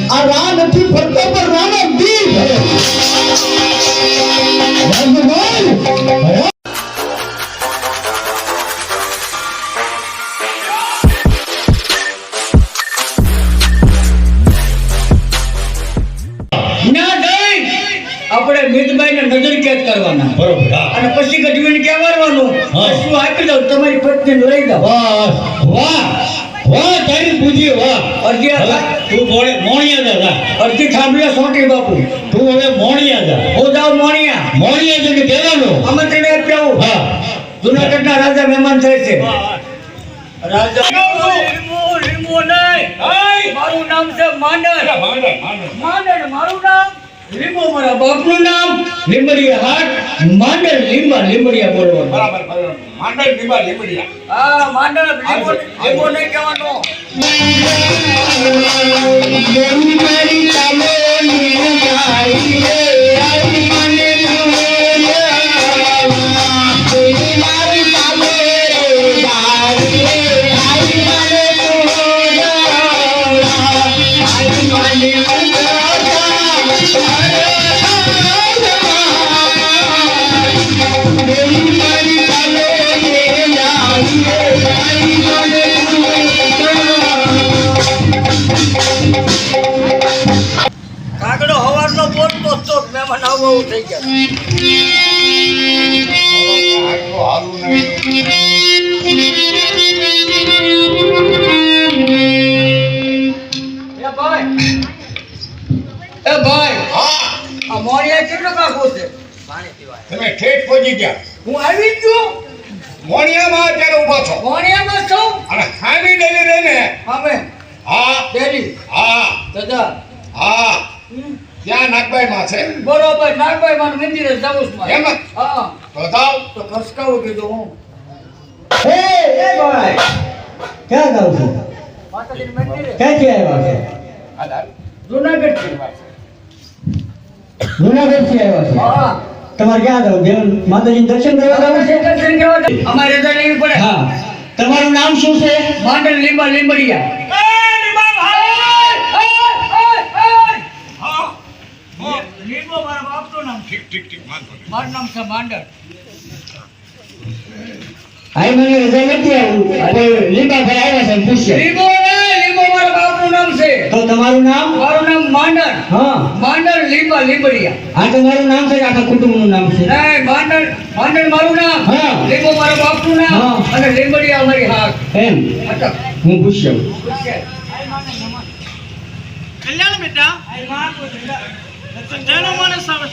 આ રા નથી ફરતો પર રાનો દીપ હે આપણે મિતભાઈ ને નજર કેદ કરવાના બરોબર અને પછી ગઢવીને કહેવાનું શું આપી દઉં તમારી પત્નીને લઈ દો વાહ વાહ વાહ તારી બુદ્ધિ વાહ અડધી તું મોણિયા જા અડધી થાંભલા સોટી બાપુ તું હવે મોણિયા જા હું જાઉં મોણિયા જઈને કહેવાનું આમંત્રણ આપ્યું હા જુનાગઢના રાજા મહેમાન થાય છે રાજા મારું નામ છે માંડર મારું નામ લીંબો મારા બાપનું નામ લીંબડિયા હાટ માંડર લીંબડિયા બોલવાનું બરાબર માંડર લીંબડિયા હા માંડર લીંબો નહીં કહેવાનો કાગડો હવારનો બોલતો તો મહેમાન આવું થઈ ગયા એ ભાઈ હા આ મોણિયા કેટલો કાકો છે તમે ઠેઠ પહોંચી ગયા હું આવી ગયો મોણિયામાં અત્યારે ઊભા છો મોણિયામાં છું અને ખામી ડેલી રહીને અમે હા ડેલી હા દાદા હા ત્યાં નાગબાઈ માં છે બરોબર નાગભાઈ મારું મંદિરે જાઉં છું એમ જ? હા તો જાઓ તો ખસકાવું કીધું હું એ ભાઈ ક્યાં જાવ છો માતાજીના મંદિરે ક્યાંથી આવ્યા છે જુનાગઢ થી જુનાગઢથી આવ્યા છે હા તમારે ક્યાં જાવ દેવ માતાજીનું દર્શન કરવા જાવ છે દર્શન કરવા અમારે રજા લેવી પડે હા તમારું નામ શું છે માંડર લીંબડિયા લીંબો મારા બાપનું નામ ઠીક ઠીક ઠીક વાંધો નહીં. મારું નામ છે માંડર આઈ મને રજા નથી આવી લીંબા ભાઈ આવ્યા છે પૂછ્યા લીંબો મારા બાપનું નામ છે તો તમારું નામ મારું નામ માંડર હા માંડર લીંબડિયા આ તમારું નામ છે કે આખા કુટુંબનું નામ છે નહીં માંડર મારું નામ હા. લીંબો મારા બાપનું નામ હા. અને લીંબડિયા અમારી હાક એમ અટક હું પૂછ્યો કલ્યાણ બેટા સંજાનો માણસ આવે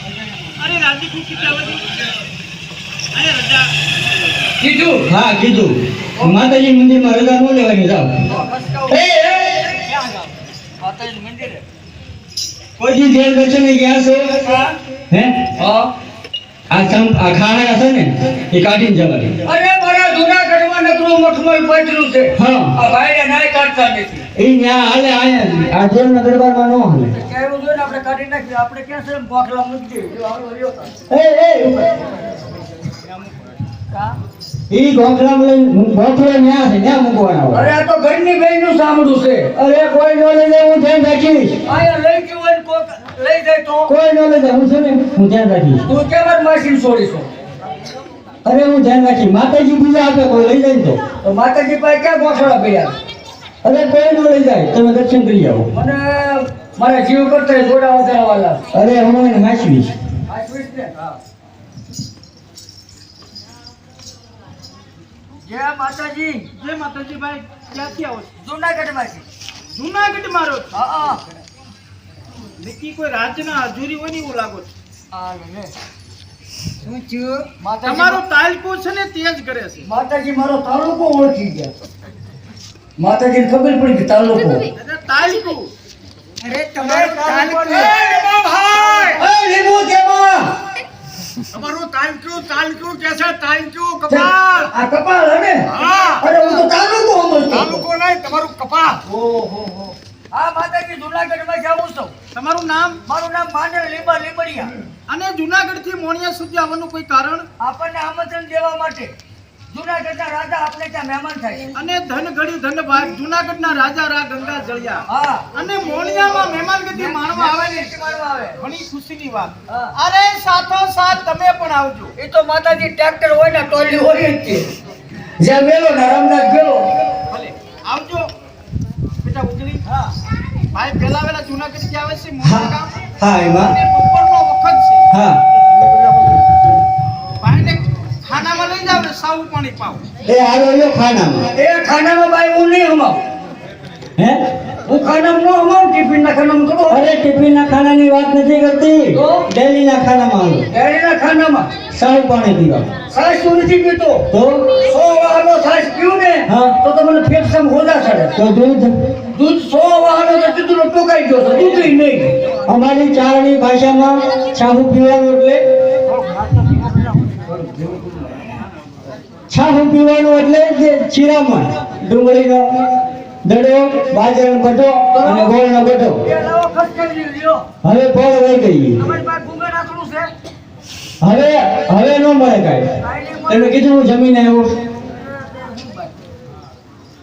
અરે રાજી ખુશી ચાવતી અહીંયા રજા કીધું હા કીધું માતાજી મંદિરમાં રજા ન લેવાની જાવ એ ક્યાં જાવ માતાજીના મંદિરે કોઈ દી દેવ દર્શને ગયા છો હે હા આ ખાણા છે ને એ કાઢીને જવાની અરે મારા જૂનાગઢમાં નકરું મઠમલ પચરું છે હા. આ ભાઈને નાય કાઢતા નથી એ ન્યા હાલે આયા આ દેવના દરબારમાં નો હાલે કહેવું જોઈએ ને આપણે કાઢી નાખીએ આપણે ક્યાં છે બોખલા મૂકી દઈએ જો આપણે રહ્યો તા. કા? ઈ ગોખલા લઈને ગોખલો ન્યા છે ન્યા મૂકવાના અરે હોય આ તો ઘરની બહેનનું સાંભળું છે અરે કોઈ નો લઈ જાય હું ધ્યાન રાખીશ આયા લઈ ગયું હોય ને કોક લઈ જાય તો કોઈ નો લઈ જાય હું છે ને હું ધ્યાન રાખીશ તું કેમ જ માસીને છોડીશો અરે હું ધ્યાન રાખીશ માતાજી બીજા આપે કોઈ લઈ જાય ને તો માતાજી પાસે ક્યાં ગોખલા પડ્યા અરે કોઈ નો લઈ જાય તમે દર્શન કરી આવો મને મારા જીવ કરતા જોડા વધારા વાલા અરે હું એને માછવીશ આશવીશ ને હા જય માતાજી જય માતાજી ભાઈ ક્યાંથી આવો છો? જૂનાગઢમાંથી જૂનાગઢ મારો છો. હા નક્કી કોઈ રાજ્યના હજુરી હોય ને એવું લાગો છો. હા લે શું થયું માતાજી તમારો તાલુકો છે ને તે જ કરે છે માતાજી મારો તાલુકો ઓળખી ગયા માતાજીને ખબર પડી કે તાલુકો અરે તાલુકો અરે તમારો તાલુકો એ ભાઈ એ લીંબુ કેમાં તમારો તાલુકો કે છે તાલુકો કપાલ આ કપાળ હે ને હા. અરે હું તો તાલુકો સમજતો તાલુકો નહીં તમારું કપાલ ઓહો હા માતાજી જૂનાગઢમાં જાઉં છું તમારું નામ મારું નામ માંડર લીંબડિયા અને જૂનાગઢ થી મોણિયા સુધી આવવાનું કોઈ કારણ આપણને આમંત્રણ દેવા માટે જૂનાગઢના રાજા આપણે ત્યાં મહેમાન થાય અને ધન ઘડી ધન ભાગ જૂનાગઢના રાજા રા ગંગા જળિયા હા અને મોણિયામાં મહેમાનગતિ ઘણી ખુશીની વાત. હા. અરે સાથોસાથ તમે પણ આવજો. એ તો માતાજી ટ્રેક્ટર હોય ને ટોલી હોય જ છે. જ્યાં ગયેલો ને રામનાથ ગયેલો. ભલે આવજો બેટા ઉજળી. હા ભાઈ પેલા વેલા જૂનાગઢ થી આવે છે હા મોટા ગામ. હા એમાં અને બપોરનો વખત છે. હા ભાઈને ખાનામાં લઈ જાવ ને સાવું પાણી પાવ. એ હાલો યો ખાનામાં એ ખાનામાં ભાઈ હું નહીં હમાવ. હે હું ખાનામાં ન હમાવ. ટિફિનના ખાનામાં થોડો અરે ટિફિનના ખાનાની વાત નથી કરતી તો? ડેલીના ખાનામાં હાલો ડેરીના ખાનામાં સારું પાણી પીવા છાશ તો નથી પીતો. તો 100 વાહનો છાશ પીવું ને હા. તો તમને ફેફસામાં હોજા ચડે. તો દૂધ દૂધ 100 વાહનો તો કીધું ટોકાઈ ગયો છે. દૂધ નહીં. અમારી ચારણી ભાષામાં છાહુ પીવાનું એટલે છાહુ પીવાનું એટલે જે ચીરામણ ડુંગળીનો દડો બાજરાનો ગઢો અને ગોળનો ગઢો એ લાવો ખસખસી લ્યો. હવે ફળ વહી ગઈ તમારી પાસે ભૂંગળ આથરું છે? હવે ન મળે કાંઈ તમે કીધું હું જમીને આવ્યો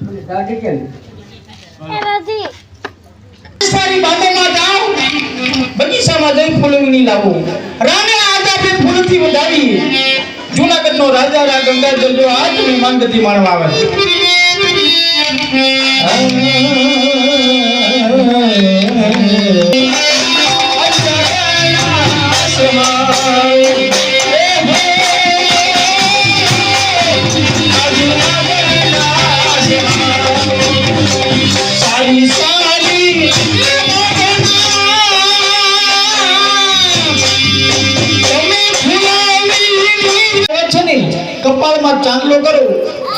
પેલી દાઢી કેમ? સારી બાગોમાં જાઓ બગીચામાં જઈ ફૂલવણી લાવો રાને આદા બે ફૂલથી વધાવી જૂનાગઢનો રાજા રા ગંગાધર જો આજ મહેમાનગતિ માણવા આવે સારી સારી કપાળમાં ચાંદલો કરો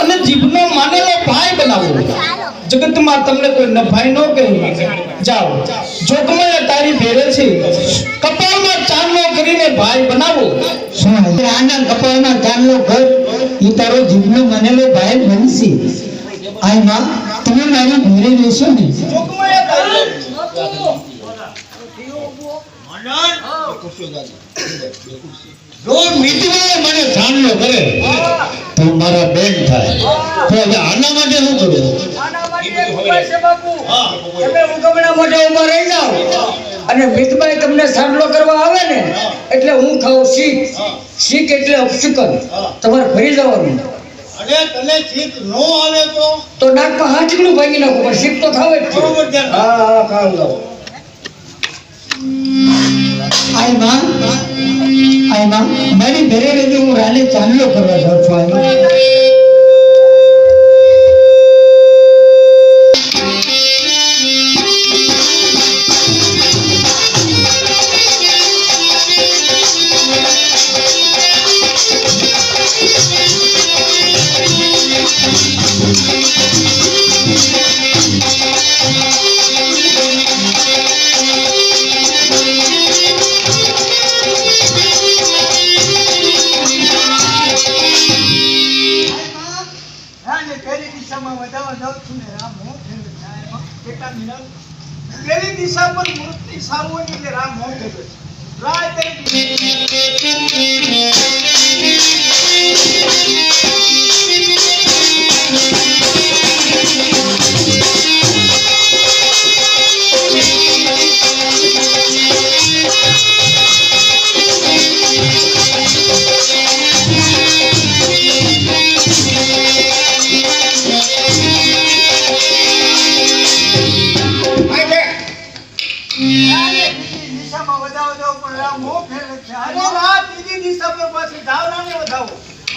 અને જીભનો માનેલો ભાઈ બનાવો જગતમાં તમને કોઈ નભાઈ ન કહે જાઓ જોગમાં તારી ભેરે છે કપાળમાં ચાંદલો કરીને ભાઈ બનાવો આના કપાળમાં ચાંદલો ઘર એ તારો જીભનો મનેલો ભાઈ બનશે આમાં તમે મારી ઘરે લેશો ને જોગમાં તારી જો મિત્રોએ મને ચાંદલો કરે તો મારા બેન થાય તો હવે આના માટે શું કરું આના માટે એક ઉપાય છે બાપુ. તમે ઉગમણા મોઢે ઊભા રહી જાઓ અને મિતભાઈ તમને સાંડલો કરવા આવે ને એટલે હું ખાઉં શીખ. શીખ એટલે અપશુકન. તમારે ફરી જવાનું. અને તને શીખ ન આવે તો નાકમાં હાંચકડું ભાંગી નાખો પણ શીખ તો ખાવે જ છે. બરોબર છે. હા હા ખાવ જાઓ. આમાં મારી ઘરે રહેજો હું રાને ચાંદલો કરવા જાઉં છું આમાં રાને પેલી દિશામાં વધાવા જાઉં છું ને રામ મોં ફેરવે છે. એમાં બેટા મિલન પેલી દિશા પર મૂર્તિ સારું હોય ને એટલે રામ મોં ફેરવે છે. રાય દિશામાં વધાવો જાવ પણ રામ મોં ફેરવે છે. અરે રાત બીજી દિશા પર પાછી જાવ રાને વધાવો.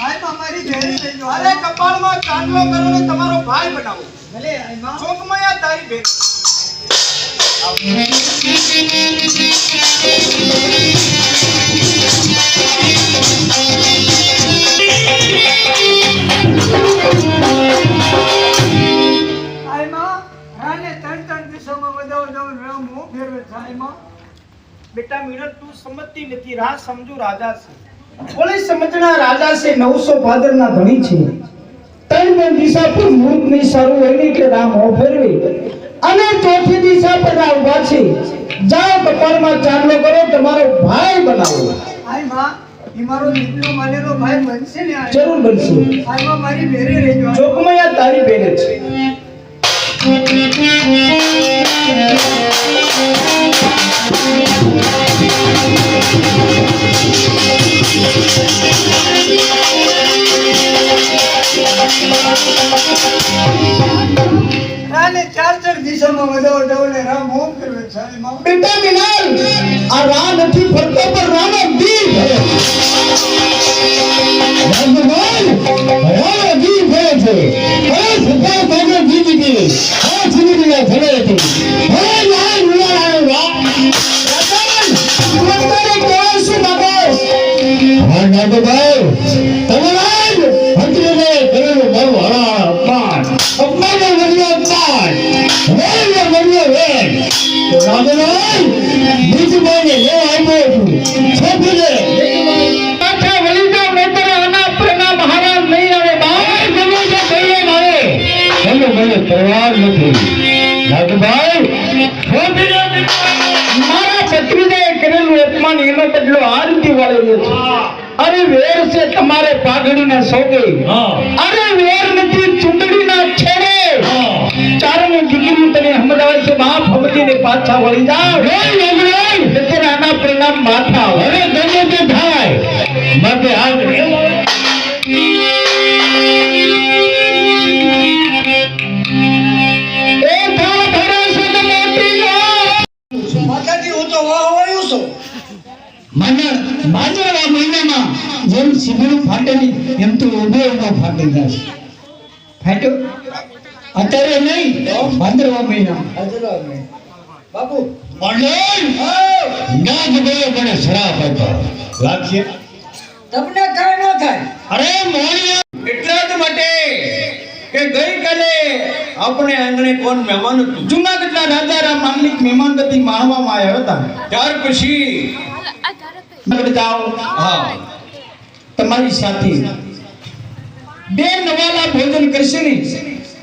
આમાં મારી ભેરી થઈ ગયો. અરે કપાળમાં ચાંદલો કરો ને તમારો ભાઈ બનાવો. ભલે આમાં ચોકમાં તારી ભેરી. આમાં રાને ત્રણ દિશામાં વધાવો જાવ રામ મોં ફેરવે છે. આમાં બેટા મિનટ તું સમજતી નથી. રાહ સમજુ રાજા છે. બોલે સમજણા રાજા છે. 900 ભાદરના ધણી છે. ત્રણ દિશા પર મૂર્ત ની સારું હોય ને એટલે રામ મોં ફેરવે અને ચોથી દિશા પર આ ઉભા છે. જાઓ કપાળમાં ચાંદલો કરો તમારો ભાઈ બનાવો. આમાં ઈ મારો દીકરો માનેલો ભાઈ બનશે ને. જરૂર બનશે. આમાં મારી ભેરે રહેજો. જોગમયા તારી ભેરે છે. Thank you. રાને ચાર ચાર દિશામાં વધાવો જાવ ને રામ હું ફેરવે થાય માં બેટા મિનાલ, આ રા નથી ફરતો પણ રાનો દીપ હે. ભગવાન રાનો દીપ હે છે. હે સફળ ભાગે જીતી હા જીતીના ફળે હતી. હે લાલ મુલાનો રા રાજાન મંતરે કેવો શું બાબસ. હા નાગભાઈ, તમારા જ હંત્રીને કરેલું મારું હળા અપમાન અપમાનનો વર્યો અપમાન વેરનો વર્યો વેર. તો નાગભાઈ બીજભાઈને લેવા આવ્યો છું. છોકરીને પાછા વળી જાવ નહીતર આના પરિણામ હારા નહીં આવે. બાર ગમે તે કહીએ મારે મને પરવાર નથી. નાગભાઈ છોકરીને મારા ભત્રીજાએ કરેલું અપમાન એનો બદલો આ રીતે વાળેલો છે. અરે વેર છે તમારે પાઘડીના સોગે. અરે વેર નથી ચૂંટણીના છેડે. ચારની દીકરી તને સમજાવે છે બાપ સમજીને પાછા વળી જાવ. નહીતર આના પરિણામ માથા હવે ગમે તે થાય માટે હાલ માતાજી હું તો વાહ વાયું છું. ભાદરવા મહિનામાં જેમ શીબડું ફાટેલી એમ તો ઉભો ફાટી જશે. ફાટ્યો અત્યારે નહીં, ભાદરવા મહિનામાં. હાજરા મેં. બાપુ નાગભાઈ મને શ્રાપ આપ્યો લાગશે. તમને કાંઈ ન થાય. અરે મોણિયા, એટલા જ માટે કે ગઈકાલે આપણે આંગણે કોણ મહેમાન હતું. જૂનાગઢના રાજારામ નામની મહેમાનગતિ માણવામાં આવ્યા હતા. ત્યાર પછી આગળ જાઓ. હા તમારી સાથે બે નવાલા ભોજન કરશે ને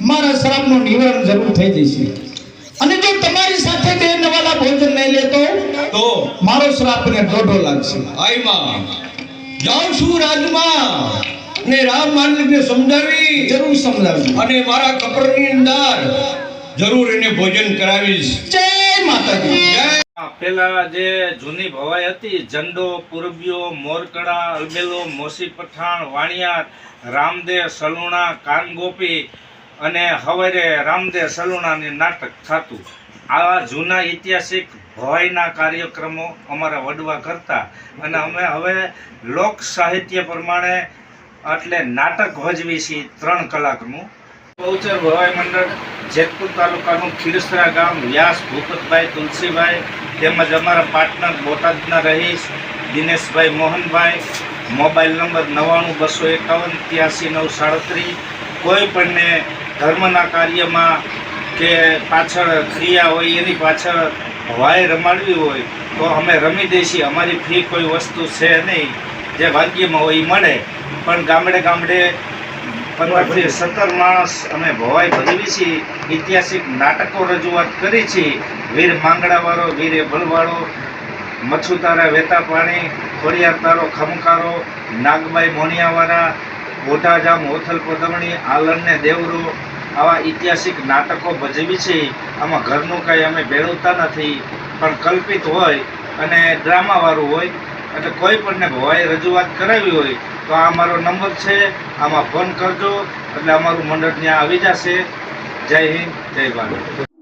મારા શ્રાપનું નિવારણ જરૂર થઈ જશે. અને જો તમારી સાથે બે નવાલા ભોજન નહીં લેતો તો મારો શ્રાપને દોઢો લાગશે. આઈમાં જાઉં છું રાજમાં ને રામ માલિકને સમજાવી જરૂર સમજાવજો. અને મારા કપરની અંદર જરૂર એને ભોજન કરાવીશ. જય માતાજી. જય પેલા જે જૂની ભવાઈ હતી ઝંડો, પૂરબીઓ, મોરકડા, અલબેલો, મોસી પઠાણ, વાણિયાર, રામદેવ સલુણા, કાનગોપી અને હવારે રામદેવ સલુણાની નાટક થતું. આવા જૂના ઐતિહાસિક ભવાઈના કાર્યક્રમો અમારા વડવા કરતા અને અમે હવે લોક સાહિત્ય પ્રમાણે એટલે નાટક ભજવી છીએ 3 કલાકનું. બહુચર ભવાઈ મંડળ જેતપુર તાલુકાનું ખીરસરા ગામ, વ્યાસ ભૂપતભાઈ તુલસીભાઈ તેમજ અમારા પાર્ટનર બોટાદના રહીશ દિનેશભાઈ મોહનભાઈ. Mobile number 9925518337. કોઈ પણને ધર્મના કાર્યમાં કે પાછળ ક્રિયા હોય એની પાછળ ભવાઈ રમાડવી હોય તો અમે રમી દઈશું. અમારી ફી કોઈ વસ્તુ છે નહીં, જે ભાગ્યમાં હોય એ મળે. પણ ગામડે ગામડે 15 થી 17 માણસ અમે ભવાઈ ભજવી છીએ. ઐતિહાસિક નાટકો રજૂઆત કરી છે. વીર માંગડાવાળો, વીર એભલવાળો, મચ્છુતારા વેતાપાણી, ખોડિયાર તારો ખમકારો, નાગબાઈ મોણિયાવાળા, બોટાજામ હોથલ પદમણી, આલનને દેવરો આવા ઐતિહાસિક નાટકો ભજવી છે. આમાં ઘરનું કાંઈ અમે ભેળવતા નથી, પણ કલ્પિત હોય અને ડ્રામાવાળું હોય. એટલે કોઈ પણને ભવાઈ રજૂઆત કરાવી હોય તો આ અમારો નંબર છે, આમાં ફોન કરજો એટલે અમારું મંડળ ત્યાં આવી જશે. જય હિન્દ, જય ભારત.